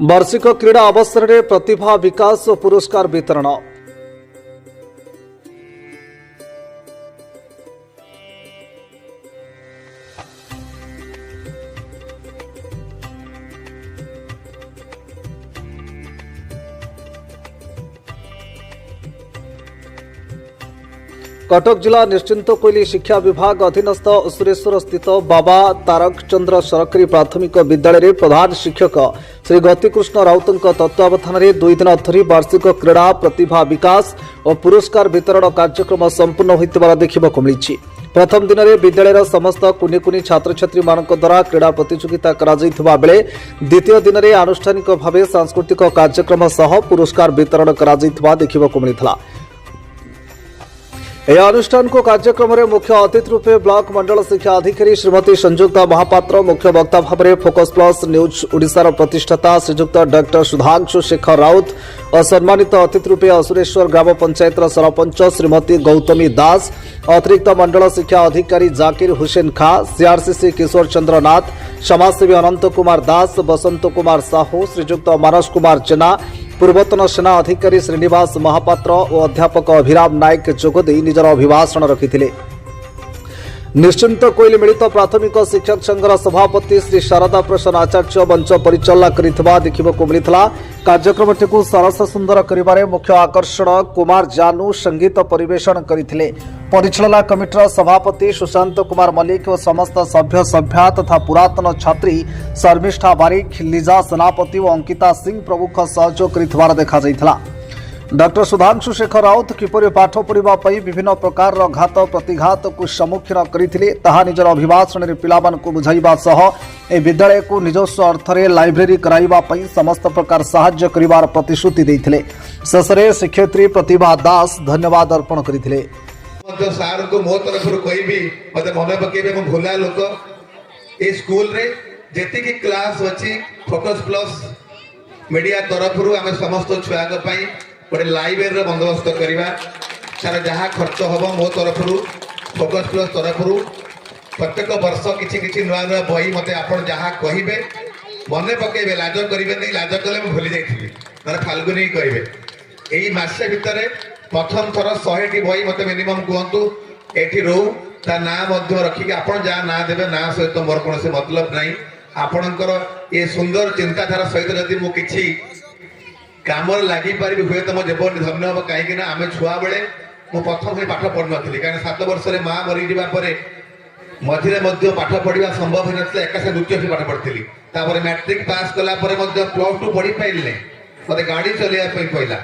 वार्षिक क्रीड़ा अवसर में प्रतिभा विकास और पुरस्कार वितरण। कटक जिला निश्चिंत कोइली शिक्षा विभाग अधीनस्थ सुरेश्वर स्थित बाबा तारक चंद्र सरकारी प्राथमिक विद्यालय में प्रधान शिक्षक श्री गतिकृष्ण राउत तत्वावधान में 2 दिन धरी वार्षिक क्रीड़ा प्रतिभा विकास और पुरस्कार वितरण कार्यक्रम संपूर्ण होता देखा मिली। प्रथम दिन में विद्यालय समस्त कुनि कुनि छात्र छात्री द्वारा क्रीड़ा प्रतियोगिता बेले द्वितीय दिन में आनुष्ठानिक भाव सांस्कृतिक कार्यक्रम सह पुरस्कार वितरण देखा मिलता। यह अनुष्ठान को कार्यक्रम में मुख्य अतिथि रूपे ब्लॉक मंडल शिक्षा अधिकारी श्रीमती संजुक्ता महापात्र, मुख्य वक्ता भाव में फोकस प्लस न्यूज ओडिशार प्रतिष्ठाता श्रीजुक्त डॉक्टर सुधांशु शेखर राउत और सम्मानित अतिथि रूपे असुरेश्वर ग्राम पंचायत सरपंच श्रीमती गौतमी दास, अतिरिक्त मंडल शिक्षा अधिकारी जाकिर हुसैन खां, सीआरसीसी किशोर चंद्र नाथ, समाजसेवी अनंत कुमार दास, बसंत कुमार साहू, श्रीजुक्त मानस कुमार जेना, पूर्वतन सेना अधिकारी श्रीनिवास महापात्र और अध्यापक अभिराम नायक जोगदे निजर अभिभाषण रखिथिले। निश्चिंत कोइली मिलित प्राथमिक शिक्षक संघर सभापति श्री शारदा प्रसन्न आचार्य मंच परिचालना करिथिबा देखिबाकु मिलितला। कार्यक्रमटिकु सरस सुंदर करिबारे मुख्य आकर्षण कुमार जानू संगीत परिवेषण करिथिले। परिचालना कमिटीर सभापति सुशांत कुमार मल्लिक और समस्त सभ्य सभ्या तथा पुरातन छात्री शर्मिष्ठा बारिक, लिजा सेनापति और अंकिता सिंह प्रमुख सहयोग करिथिबार देखा जाइथिला। डॉक्टर सुधांशु शेखर राउत किपरि पाठ पढ़ा विभिन्न प्रकार घात प्रतिघात को सम्मुखीन करथिले ताहा निजर अभिभाषण में पिलामानकु बुझाइबा सह ए विद्यालय को निजस्व अर्थ में लाइब्रेरी कराइबा पई समस्त प्रकार सहाय्य करिवार प्रतिश्रुति देथिले। शेषरे शिक्षयित्री प्रतिभा दास धन्यवाद अर्पण करथिले। सार को मो तरफ कहबी मते मन पकेबे म भोला लोक ए स्कूल रे जेति की क्लास अछि फोकस प्लस मीडिया तरफ आम समस्त छुआ पई गोटे लाइब्रेरी बंदोबस्त करवा सारा जहाँ खर्च हम मो तरफ फोकस प्लस तरफ प्रत्येक वर्ष किसी नुआ नुआ बही मत आप जहाँ कहे मन पकेबे लाज करेंगे नहीं, लाज कले भूली जाइए ना फाल्गुनी कहे यही मसे भितर प्रथम थर 100टी बही मत मिनिमम कहतु ये रो ता ना रखिक आप जहाँ ना देवे ना सहित मोर कौन मतलब नहीं। आपणकर ये सुंदर चिंताधारा सहित जदि मुझे काम लगी पारि हुए तो मो जीवन धन्य हम कहीं आम छुआ बेले मुझे प्रथम ही पाठ पढ़ नी कहीं 7 वर्ष माँ मरीजा मझे पाठ पढ़ा संभव हो ना एकाशे द्वितीय से पाठ पढ़ी मैट्रिक पास कला +2 पढ़ी पारे मत गाड़ी चलने पड़ा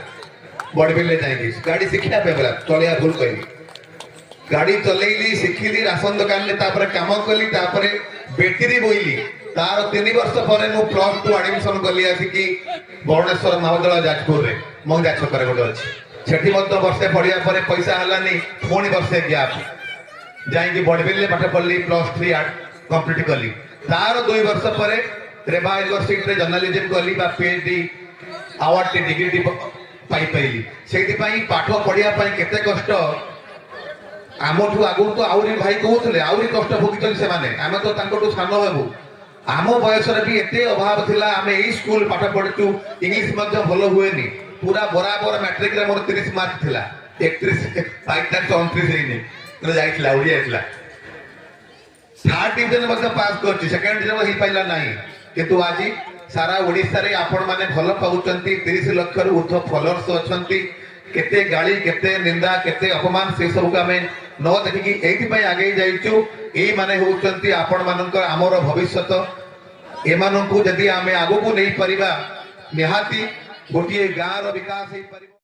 बड़बिल जाकि गाड़ी शिक्षा चलिया भूल कहली गाड़ी चलैली शिखिली राशन दुकान कम कली बेटेरी बोईली तार 3 वर्ष पर +2 एडमिशन कली आसिकी भुवनेश्वर महाविद्यालय जाजपुर में मंगा छक गोटे अच्छी वर्षे पढ़ा पर पैसा हलानी पुणी वर्षे गैप जाकि बड़बिल पाठ पढ़ी +3 कंप्लीट कली तार 2 वर्ष पर रेवा यूनिवर्सिटी जर्नालीजम कली PhD अवार्ड डिग्री पाइली से पाठ पढ़ाई केते कष्ट आमठू आगु तो आहरी भाई कहते आहरी कष्ट भोगी से आम तो सान हेबू आम बयस भी एत अभाव थिला आम यही स्कूल पाठ पढ़ु इंग्लीश भल हुए पूरा बराबर मैट्रिक मोर 30 मार्क थिला 31 29 जाइला ओडिया थर्ड डिविजन पास कर सेकेंड डिविजन हो पाइला नहीं किंतु आज सारा ओडिशा रे आपण माने भल पाउचंती 30 लाख रु ऊर्ध्व फॉलोअर्स अछंती केते गाली केते निंदा केते अपमान से सब का में न देखि एथि आगे जाइचु एई माने होचंती आपण मानकर आमर भविष्यत एमानकु जदि आमे आगु को नहीं परिबा निहाती गोटिए गाँव रो विकास हे परिबा।